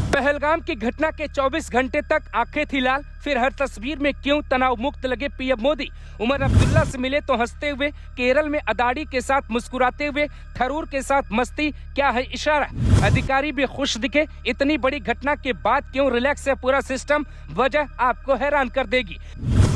पहलगाम की घटना के 24 घंटे तक आंखें थी लाल, फिर हर तस्वीर में क्यों तनाव मुक्त लगे पीएम मोदी। उमर अब्दुल्ला से मिले तो हंसते हुए, केरल में अदाड़ी के साथ मुस्कुराते हुए, थरूर के साथ मस्ती, क्या है इशारा। अधिकारी भी खुश दिखे। इतनी बड़ी घटना के बाद क्यों रिलैक्स है पूरा सिस्टम, वजह आपको हैरान कर देगी।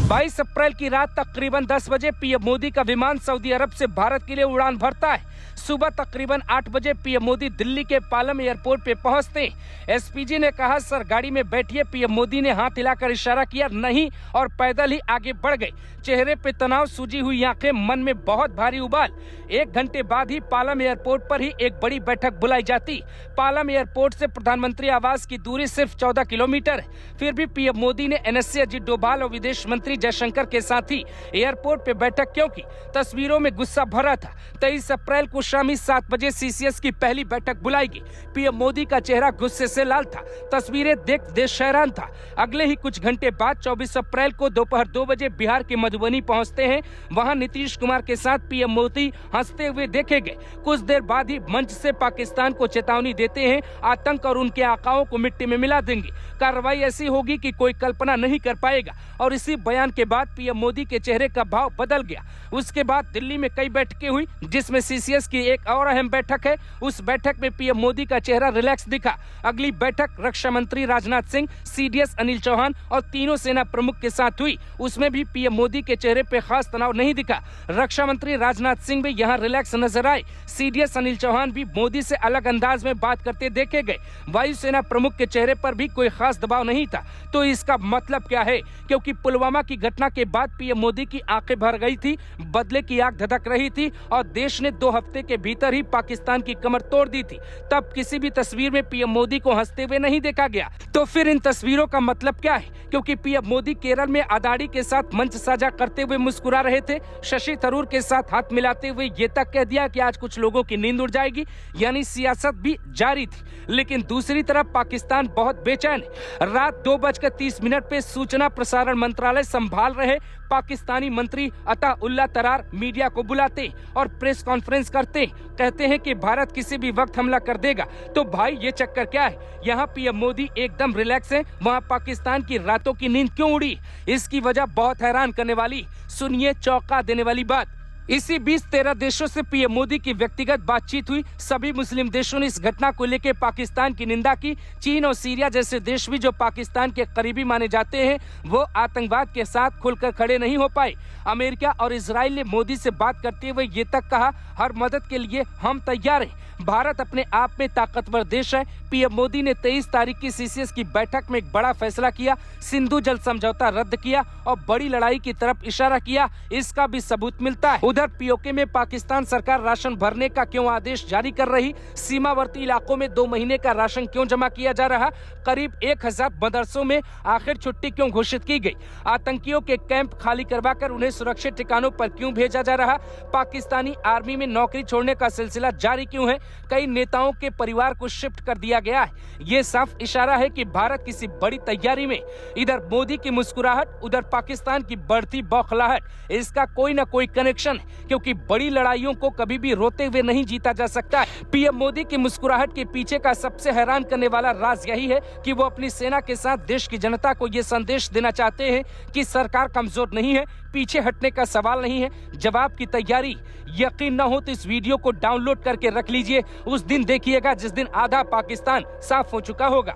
22 अप्रैल की रात तकरीबन 10 बजे पीएम मोदी का विमान सऊदी अरब से भारत के लिए उड़ान भरता है। सुबह तकरीबन 8 बजे पीएम मोदी दिल्ली के पालम एयरपोर्ट पे पहुंचते हैं। एसपीजी ने कहा सर गाड़ी में बैठिए। पीएम मोदी ने हाथ हिलाकर इशारा किया नहीं और पैदल ही आगे बढ़ गए। चेहरे पे तनाव, सूजी हुई आंखें, मन में बहुत भारी उबाल। 1 घंटे बाद ही पालम एयरपोर्ट पर ही एक बड़ी बैठक बुलाई जाती। पालम एयरपोर्ट से प्रधानमंत्री आवास की दूरी सिर्फ 14 किलोमीटर है। फिर भी पीएम मोदी ने एनएससी अजीत डोभाल और विदेश मंत्री जयशंकर के साथ ही एयरपोर्ट पे बैठक क्यों की। तस्वीरों में गुस्सा भरा था। 23 अप्रैल को शामी 7 बजे सीसीएस की पहली बैठक बुलाई गई। पीएम मोदी का चेहरा गुस्से से लाल था। तस्वीरें देख देश हैरान था। अगले ही कुछ घंटे बाद 24 अप्रैल को दोपहर 2 बजे बिहार के मधुबनी पहुंचते हैं। वहां नीतीश कुमार के साथ पीएम मोदी हंसते हुए देखे गए। कुछ देर बाद ही मंच से पाकिस्तान को चेतावनी देते हैं, आतंक और उनके आकाओं को मिट्टी में मिला देंगे। कार्रवाई ऐसी होगी कि कोई कल्पना नहीं कर पाएगा। और इसी बयान के बाद पीएम मोदी के चेहरे का भाव बदल गया। उसके बाद दिल्ली में कई बैठकें हुई, जिसमें सीसीएस की एक और अहम बैठक है। उस बैठक में पीएम मोदी का चेहरा रिलैक्स दिखा। अगली बैठक रक्षा मंत्री राजनाथ सिंह, सीडीएस अनिल चौहान और तीनों सेना प्रमुख के साथ हुई। उसमें भी पीएम मोदी के चेहरे पे खास तनाव नहीं दिखा। रक्षा मंत्री राजनाथ सिंह भी यहाँ रिलैक्स नजर आए। सीडीएस अनिल चौहान भी मोदी से अलग अंदाज में बात करते देखे गए। वायुसेना प्रमुख के चेहरे पर भी कोई खास दबाव नहीं था। तो इसका मतलब क्या है? क्योंकि पुलवामा की घटना के बाद पीएम मोदी की आंखें भर गई थी, बदले की आग धधक रही थी और देश ने 2 हफ्ते के भीतर ही पाकिस्तान की कमर तोड़ दी थी। तब किसी भी तस्वीर में पीएम मोदी को हंसते हुए नहीं देखा गया। तो फिर इन तस्वीरों का मतलब क्या है? क्योंकि पीएम मोदी केरल में अदाड़ी के साथ मंच साझा करते हुए मुस्कुरा रहे थे। शशि थरूर के साथ हाथ मिलाते हुए ये तक कह दिया कि आज कुछ लोगों की नींद उड़ जाएगी। यानी सियासत भी जारी थी। लेकिन दूसरी तरफ पाकिस्तान बहुत बेचैन है। रात 2:30 पे सूचना प्रसारण मंत्रालय संभाल रहे पाकिस्तानी मंत्री अता उल्ला तरार मीडिया को बुलाते और प्रेस कॉन्फ्रेंस करते, कहते हैं कि भारत किसी भी वक्त हमला कर देगा। तो भाई ये चक्कर क्या है? यहाँ पीएम मोदी एकदम रिलैक्स है, वहाँ पाकिस्तान की रातों की नींद क्यों उड़ी? इसकी वजह बहुत हैरान करने वाली, सुनिए चौंका देने वाली बात। इसी बीच 13 देशों से पीएम मोदी की व्यक्तिगत बातचीत हुई। सभी मुस्लिम देशों ने इस घटना को लेकर पाकिस्तान की निंदा की। चीन और सीरिया जैसे देश भी जो पाकिस्तान के करीबी माने जाते हैं, वो आतंकवाद के साथ खुलकर खड़े नहीं हो पाए। अमेरिका और इजराइल ने मोदी से बात करते हुए ये तक कहा, हर मदद के लिए हम तैयार हैं। भारत अपने आप में ताकतवर देश है। पीएम मोदी ने 23 तारीख की सीसीएस की बैठक में एक बड़ा फैसला किया। सिंधु जल समझौता रद्द किया और बड़ी लड़ाई की तरफ इशारा किया। इसका भी सबूत मिलता है। उधर पीओके में पाकिस्तान सरकार राशन भरने का क्यों आदेश जारी कर रही? सीमावर्ती इलाकों में 2 महीने का राशन क्यों जमा किया जा रहा? करीब 1000 मदरसों में आखिर छुट्टी क्यों घोषित की गई? आतंकियों के कैंप खाली करवाकर उन्हें सुरक्षित ठिकानों पर क्यों भेजा जा रहा? पाकिस्तानी आर्मी में नौकरी छोड़ने का सिलसिला जारी क्यों है? कई नेताओं के परिवार को शिफ्ट कर दिया गया है। ये साफ इशारा है कि भारत किसी बड़ी तैयारी में। इधर मोदी की मुस्कुराहट, उधर पाकिस्तान की बढ़ती बौखलाहट। इसका कोई ना कोई कनेक्शन है, क्योंकि बड़ी लड़ाइयों को कभी भी रोते हुए नहीं जीता जा सकता। पीएम मोदी की मुस्कुराहट के पीछे का सबसे हैरान करने वाला राज यही है कि वो अपनी सेना के साथ देश की जनता को ये संदेश देना चाहते हैं कि सरकार कमजोर नहीं है, पीछे हटने का सवाल नहीं है, जवाब की तैयारी। यकीन न हो तो इस वीडियो को डाउनलोड करके रख लीजिए। उस दिन देखिएगा जिस दिन आधा पाकिस्तान साफ हो चुका होगा।